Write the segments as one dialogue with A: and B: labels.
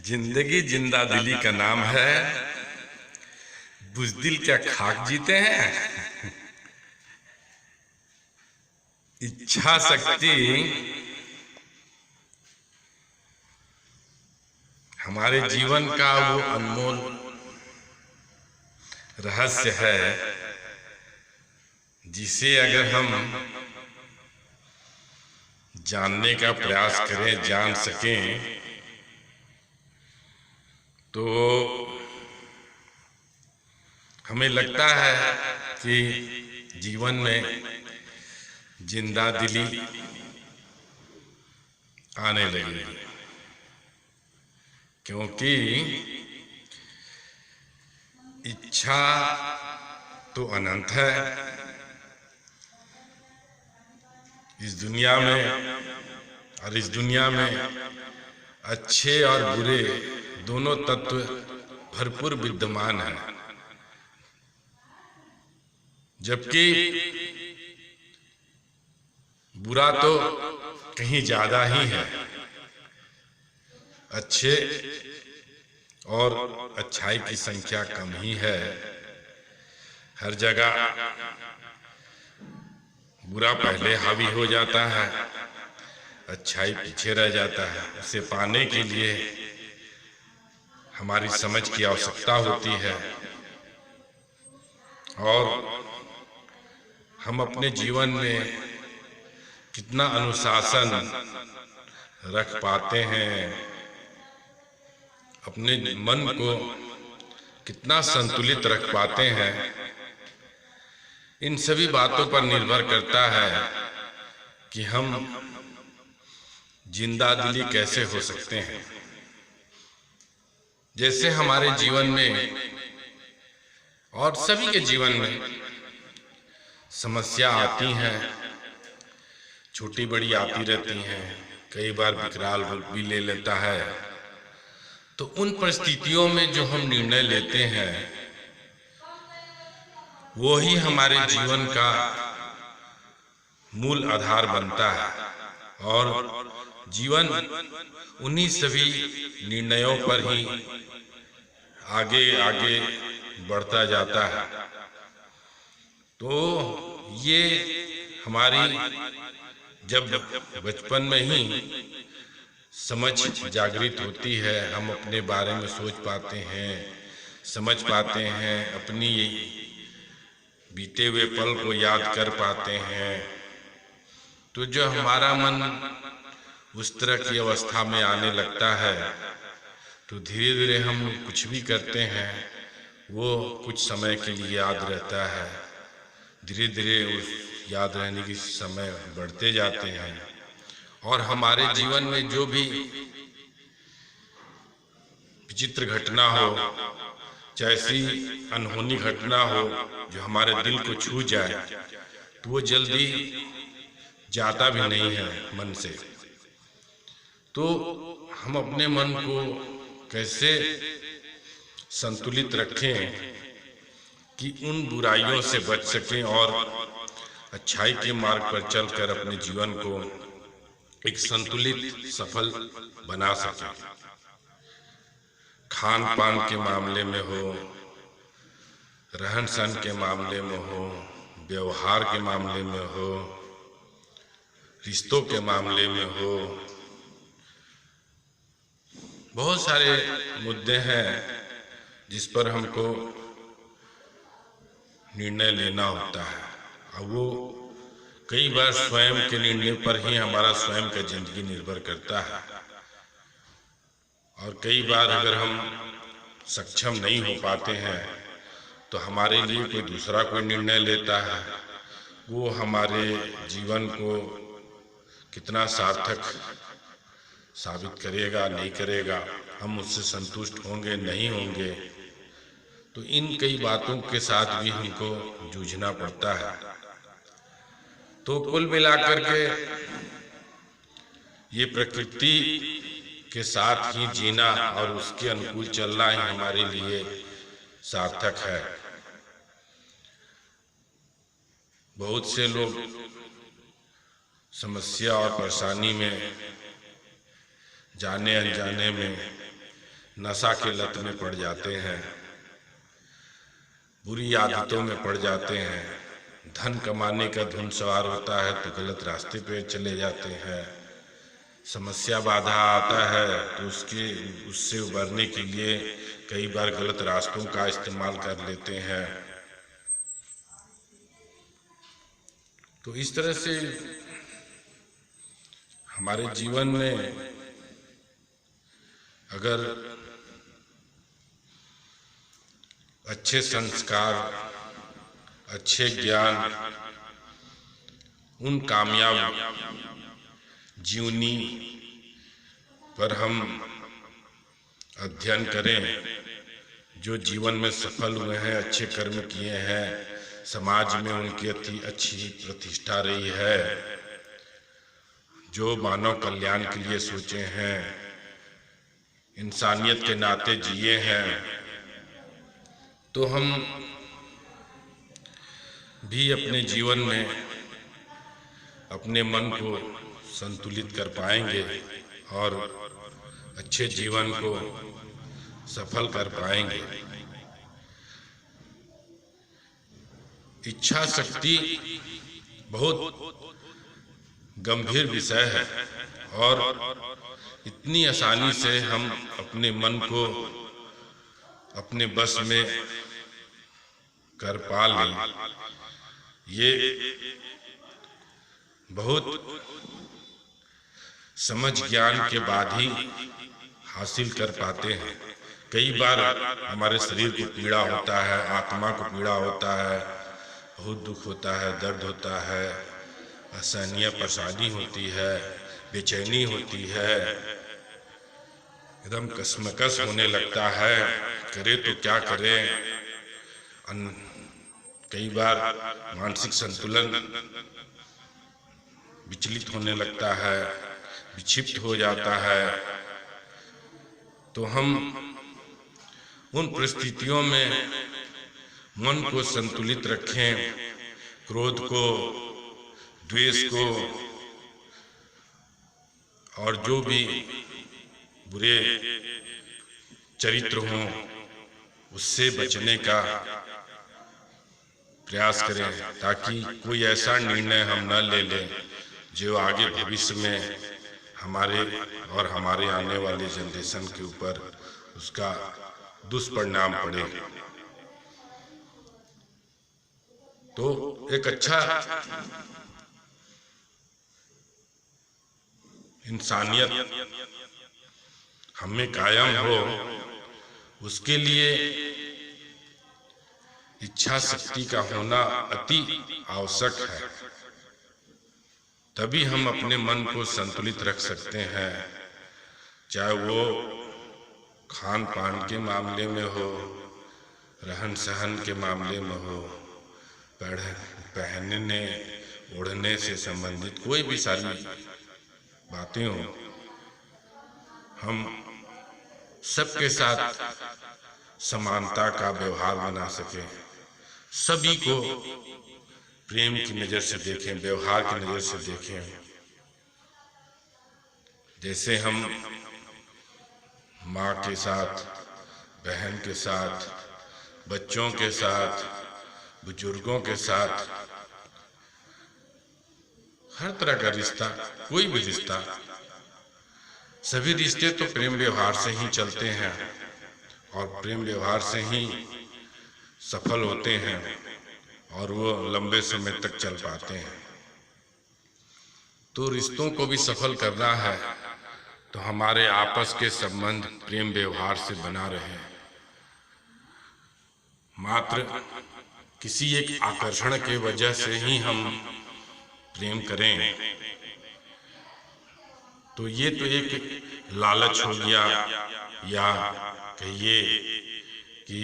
A: जिंदगी जिंदा दिली का नाम है, बुज़दिल क्या खाक जीते हैं। इच्छा शक्ति हमारे जीवन का वो अनमोल रहस्य है, जिसे अगर हम जानने का प्रयास करें, जान सकें, तो हमें लगता है कि जीवन में जिंदा दिली आने लगेगी, क्योंकि इच्छा तो अनंत है। इस दुनिया में और इस दुनिया में अच्छे और बुरे दोनों तत्व भरपूर विद्यमान हैं, जबकि बुरा तो कहीं ज्यादा ही है। अच्छे और अच्छाई की संख्या कम ही है। हर जगह बुरा पहले हावी हो जाता है, अच्छाई पीछे रह जाता है। उसे पाने के लिए हमारी समझ की आवश्यकता होती है, और हम अपने जीवन में कितना अनुशासन रख पाते हैं, अपने मन को कितना संतुलित रख पाते हैं, इन सभी बातों पर निर्भर करता है कि हम जिंदा दिली कैसे हो सकते हैं। जैसे हमारे जीवन में और सभी के जीवन में समस्या आती हैं, छोटी बड़ी आती रहती हैं, कई बार विकराल रूप भी ले लेता है। तो उन परिस्थितियों में जो हम निर्णय लेते हैं, वो ही हमारे जीवन का मूल आधार बनता है, और जीवन उन्हीं सभी निर्णयों पर ही आगे आगे बढ़ता जाता है। तो ये हमारी जब बचपन में ही समझ जागृत होती है, हम अपने बारे में सोच पाते हैं, समझ पाते हैं, अपनी बीते हुए पल को याद कर पाते हैं। तो जो हमारा मन उस तरह की अवस्था में आने लगता है, तो धीरे धीरे हम कुछ भी करते हैं वो कुछ समय के लिए याद रहता है। धीरे धीरे उस याद रहने की समय बढ़ते जाते हैं, और हमारे जीवन में जो भी विचित्र घटना हो, जैसी अनहोनी घटना हो जो हमारे दिल को छू जाए, तो वो जल्दी जाता भी नहीं है मन से। तो हम अपने मन को कैसे संतुलित रखें कि उन बुराइयों से बच सकें और अच्छाई के मार्ग पर चलकर अपने जीवन को एक संतुलित सफल बना सकें। खान पान के मामले में हो, रहन सहन के मामले में हो, व्यवहार के मामले में हो, रिश्तों के मामले में हो, बहुत सारे मुद्दे हैं जिस पर हमको निर्णय लेना होता है। और वो कई बार स्वयं के निर्णय पर ही हमारा स्वयं का जिंदगी निर्भर करता है, और कई बार अगर हम सक्षम नहीं हो पाते हैं तो हमारे लिए कोई दूसरा कोई निर्णय लेता है। वो हमारे जीवन को कितना सार्थक साबित करेगा, नहीं करेगा, हम उससे संतुष्ट होंगे, नहीं होंगे। तो इन कई बातों के साथ भी हमको जूझना पड़ता है। तो कुल मिलाकर के ये प्रकृति के साथ ही जीना और उसके अनुकूल चलना ही हमारे लिए सार्थक है। बहुत से लोग समस्या और परेशानी में जाने अनजाने में नशा के लत में पड़ जाते हैं, बुरी आदतों में पड़ जाते हैं, धन कमाने का धुन सवार होता है तो गलत रास्ते पे चले जाते हैं, समस्या बाधा आता है तो उससे उबरने के लिए कई बार गलत रास्तों का इस्तेमाल कर लेते हैं। तो इस तरह से हमारे जीवन में अगर अच्छे संस्कार, अच्छे ज्ञान, उन कामयाब जीवनी पर हम अध्ययन करें जो जीवन में सफल हुए हैं, अच्छे कर्म किए हैं, समाज में उनकी अच्छी प्रतिष्ठा रही है, जो मानव कल्याण के लिए सोचे हैं, इंसानियत के नाते जिए हैं, तो हम भी अपने जीवन में अपने मन को संतुलित कर पाएंगे और अच्छे जीवन को सफल कर पाएंगे। इच्छा शक्ति बहुत गंभीर विषय है और इतनी आसानी से हम अपने मन को अपने बस में कर पा लें, ये बहुत समझ ज्ञान के बाद ही हासिल कर पाते हैं। कई बार हमारे शरीर को पीड़ा होता है, आत्मा को पीड़ा होता है, बहुत दुख होता है, दर्द होता है, असहनीय परेशानी होती है, बेचैनी होती है, एकदम कशमकश होने लगता है, करे तो क्या करें। कई बार मानसिक संतुलन विचलित होने लगता है, विक्षिप्त हो जाता है। तो हम उन परिस्थितियों में मन को संतुलित रखें, क्रोध को, द्वेष को और जो भी बुरे चरित्र हों उससे बचने का प्रयास करें, ताकि कोई ऐसा निर्णय हम न ले लें जो आगे भविष्य में हमारे और हमारे आने वाले जनरेशन के ऊपर उसका दुष्परिणाम पड़े। तो एक अच्छा इंसानियत हमें कायम हो, उसके लिए इच्छा शक्ति का होना अति आवश्यक है। तभी हम अपने मन को संतुलित रख सकते हैं, चाहे वो खान पान के मामले में हो, रहन सहन के मामले में हो, पहनने ओढ़ने से संबंधित कोई भी सारी बातें हो। हम सबके साथ समानता का व्यवहार बना सकें, सभी को प्रेम की नज़र से देखें, व्यवहार की नज़र से देखें। जैसे हम माँ के साथ, बहन के साथ, बच्चों के साथ, बुजुर्गों के साथ, हर तरह का रिश्ता, कोई भी रिश्ता, सभी रिश्ते तो प्रेम व्यवहार से ही चलते हैं और प्रेम व्यवहार से ही सफल होते हैं और वो लंबे समय तक चल पाते हैं। तो रिश्तों को भी सफल करना है तो हमारे आपस के संबंध प्रेम व्यवहार से बना रहे। मात्र किसी एक आकर्षण के वजह से ही हम प्रेम करें तो ये तो एक लालच हो गया, या कहिए कि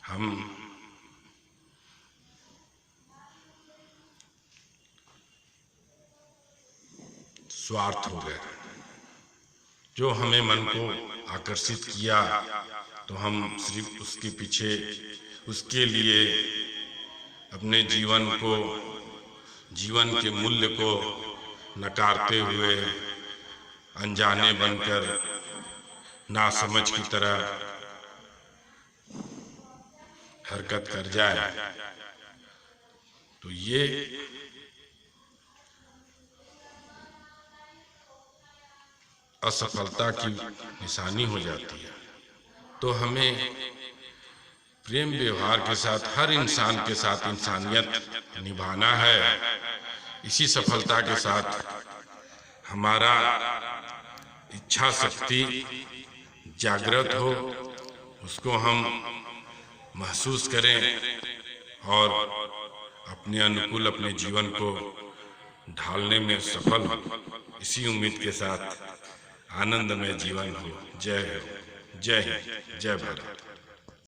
A: हम स्वार्थ हो गए। जो हमें मन को आकर्षित किया तो हम सिर्फ उसके पीछे, उसके लिए अपने जीवन को, जीवन के मूल्य को नकारते हुए अनजाने बनकर नासमझ की तरह हरकत कर जाए तो ये असफलता की निशानी हो जाती है। तो हमें प्रेम व्यवहार के साथ हर इंसान के साथ इंसानियत निभाना है। इसी सफलता के साथ हमारा इच्छा शक्ति जागृत हो, उसको हम महसूस करें और अपने अनुकूल अपने जीवन को ढालने में सफल हो। इसी उम्मीद के साथ आनंदमय जीवन हो। जय हो, जय हिंद, जय भारत।